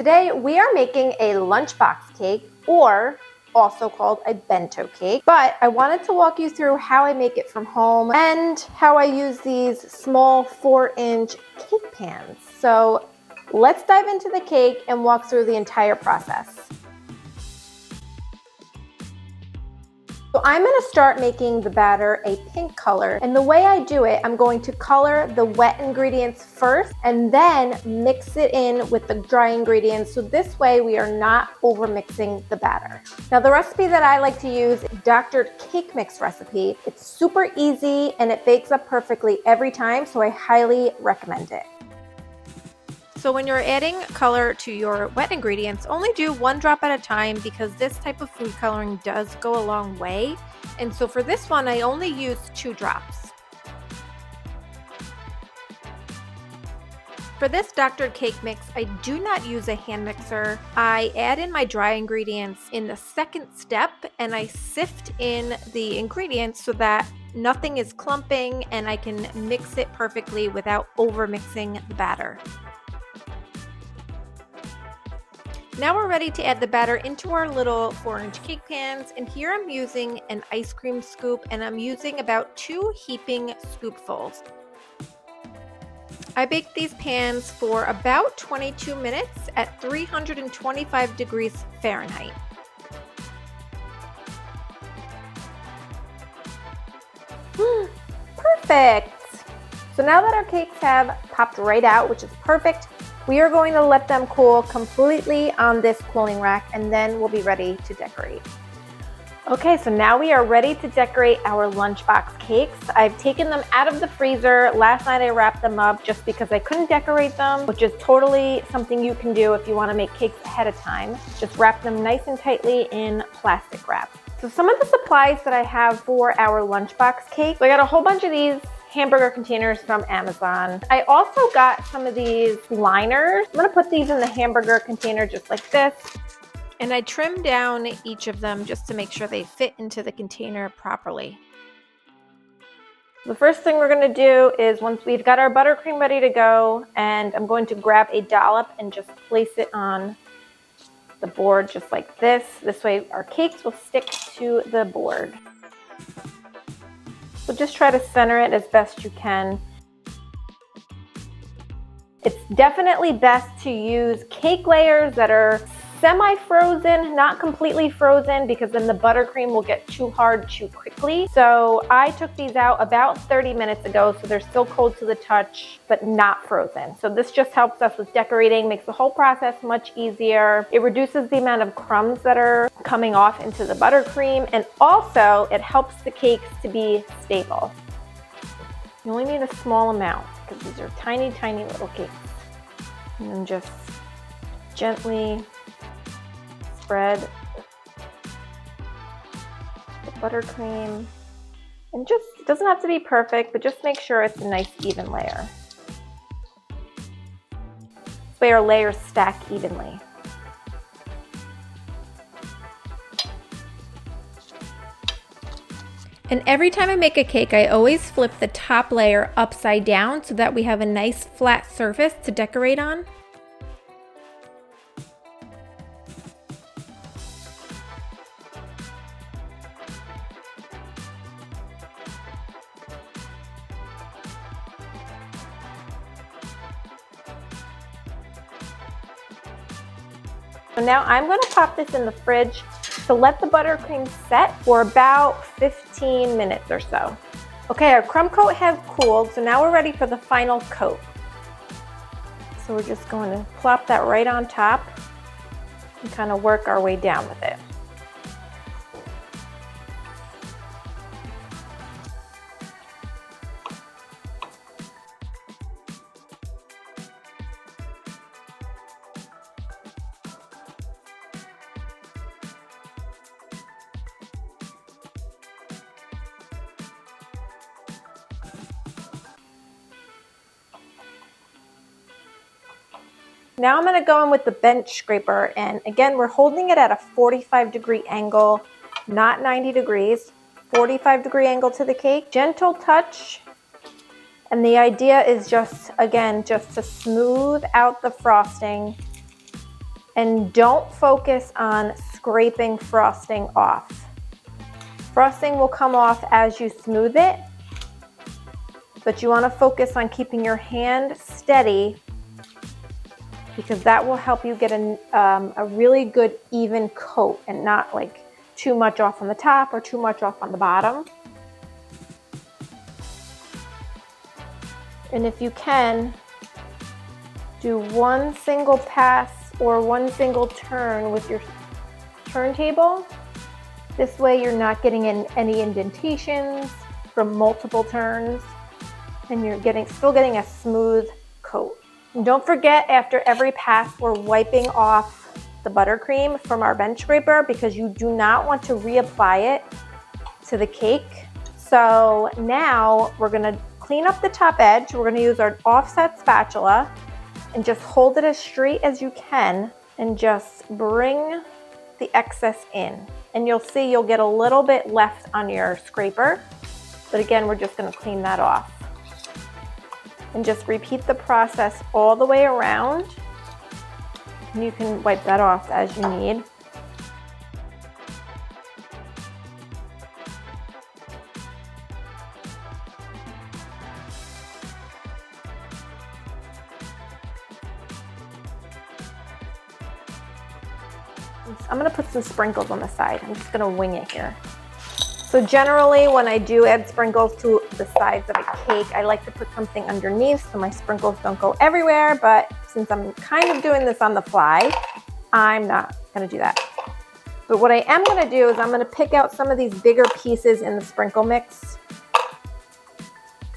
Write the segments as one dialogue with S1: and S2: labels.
S1: Today we are making a lunchbox cake, or also called a bento cake, but I wanted to walk you through how I make it from home and how I use these small 4-inch cake pans. So let's dive into the cake and walk through the entire process. So I'm going to start making the batter a pink color, and the way I do it, I'm going to color the wet ingredients first and then mix it in with the dry ingredients, so this way we are not over mixing the batter. Now the recipe that I like to use is Dr. Cake Mix recipe. It's super easy and it bakes up perfectly every time, so I highly recommend it. So when you're adding color to your wet ingredients, only do 1 drop at a time because this type of food coloring does go a long way. And so for this one, I only used 2 drops. For this Dr. Cake Mix, I do not use a hand mixer. I add in my dry ingredients in the second step and I sift in the ingredients so that nothing is clumping and I can mix it perfectly without over mixing the batter. Now we're ready to add the batter into our little 4-inch cake pans, and here I'm using an ice cream scoop and I'm using about 2 heaping scoopfuls. I baked these pans for about 22 minutes at 325 degrees Fahrenheit. Perfect! So now that our cakes have popped right out, which is perfect, we are going to let them cool completely on this cooling rack, and then we'll be ready to decorate. Okay, so now we are ready to decorate our lunchbox cakes. I've taken them out of the freezer. Last night I wrapped them up just because I couldn't decorate them, which is totally something you can do if you want to make cakes ahead of time. Just wrap them nice and tightly in plastic wrap. So some of the supplies that I have for our lunchbox cake, so I got a whole bunch of these hamburger containers from Amazon. I also got some of these liners. I'm gonna put these in the hamburger container just like this. And I trimmed down each of them just to make sure they fit into the container properly. The first thing we're gonna do is, once we've got our buttercream ready to go, and I'm going to grab a dollop and just place it on the board just like this. This way our cakes will stick to the board. So just try to center it as best you can. It's definitely best to use cake layers that are semi-frozen, not completely frozen, because then the buttercream will get too hard too quickly. So I took these out about 30 minutes ago, so they're still cold to the touch, but not frozen. So this just helps us with decorating, makes the whole process much easier. It reduces the amount of crumbs that are coming off into the buttercream, and also it helps the cakes to be stable. You only need a small amount because these are tiny, tiny little cakes. And then just gently spread the buttercream, and just, it doesn't have to be perfect, but just make sure it's a nice even layer. This way our layers stack evenly. And every time I make a cake, I always flip the top layer upside down so that we have a nice flat surface to decorate on. So now I'm going to pop this in the fridge to let the buttercream set for about 15 minutes or so. Okay, our crumb coat has cooled, so now we're ready for the final coat. So we're just going to plop that right on top and kind of work our way down with it. Now I'm going to go in with the bench scraper, and again we're holding it at a 45-degree angle, not 90 degrees, 45-degree angle to the cake. Gentle touch, and the idea is just, again, just to smooth out the frosting And don't focus on scraping frosting off. Frosting will come off as you smooth it, but you want to focus on keeping your hand steady because that will help you get a really good even coat and not like too much off on the top or too much off on the bottom. And if you can, do one single pass or one single turn with your turntable. This way you're not getting in any indentations from multiple turns and you're still getting a smooth coat. And don't forget, after every pass, we're wiping off the buttercream from our bench scraper because you do not want to reapply it to the cake. So now we're gonna clean up the top edge. We're gonna use our offset spatula and just hold it as straight as you can and just bring the excess in. And you'll see you'll get a little bit left on your scraper, but again, we're just gonna clean that off. And just repeat the process all the way around. And you can wipe that off as you need. I'm gonna put some sprinkles on the side. I'm just gonna wing it here. So generally when I do add sprinkles to the sides of a cake, I like to put something underneath so my sprinkles don't go everywhere, but since I'm kind of doing this on the fly, I'm not gonna do that. But what I am gonna do is I'm gonna pick out some of these bigger pieces in the sprinkle mix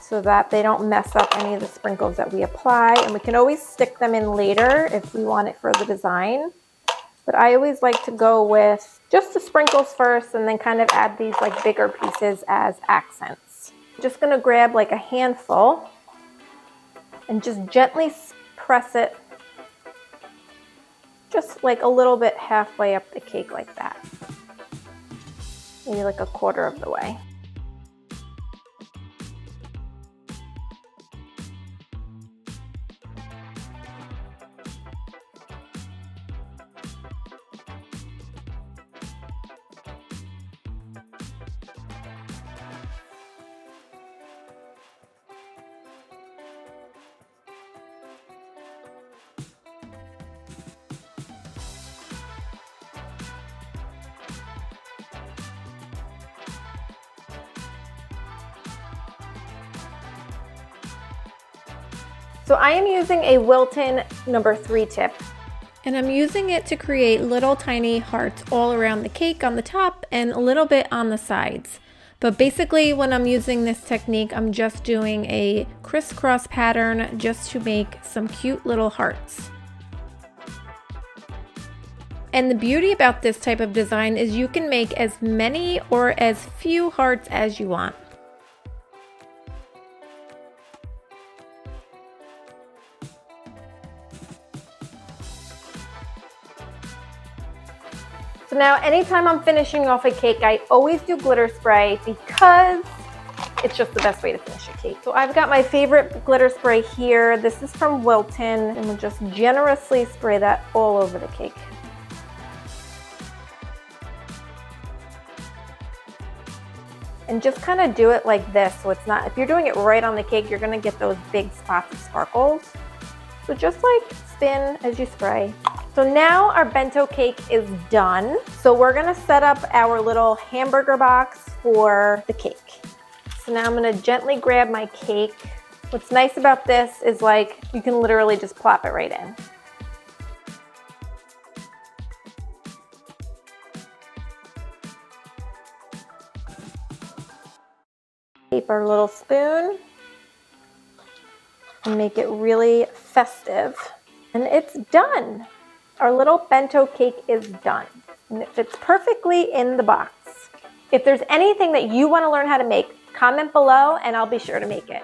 S1: so that they don't mess up any of the sprinkles that we apply. And we can always stick them in later if we want it for the design. But I always like to go with just the sprinkles first and then kind of add these like bigger pieces as accents. I'm just gonna grab like a handful and just gently press it just like a little bit halfway up the cake like that. Maybe like a quarter of the way. So I am using a Wilton number 3 tip. And I'm using it to create little tiny hearts all around the cake on the top and a little bit on the sides. But basically when I'm using this technique, I'm just doing a crisscross pattern just to make some cute little hearts. And the beauty about this type of design is you can make as many or as few hearts as you want. So now anytime I'm finishing off a cake, I always do glitter spray because it's just the best way to finish a cake. So I've got my favorite glitter spray here. This is from Wilton, and we'll just generously spray that all over the cake. And just kind of do it like this, so it's not, if you're doing it right on the cake, you're gonna get those big spots of sparkles. So just like spin as you spray. So now our bento cake is done. So we're gonna set up our little hamburger box for the cake. So now I'm gonna gently grab my cake. What's nice about this is like, you can literally just plop it right in. Keep our little spoon and make it really festive. And it's done. Our little bento cake is done. And it fits perfectly in the box. If there's anything that you want to learn how to make, comment below and I'll be sure to make it.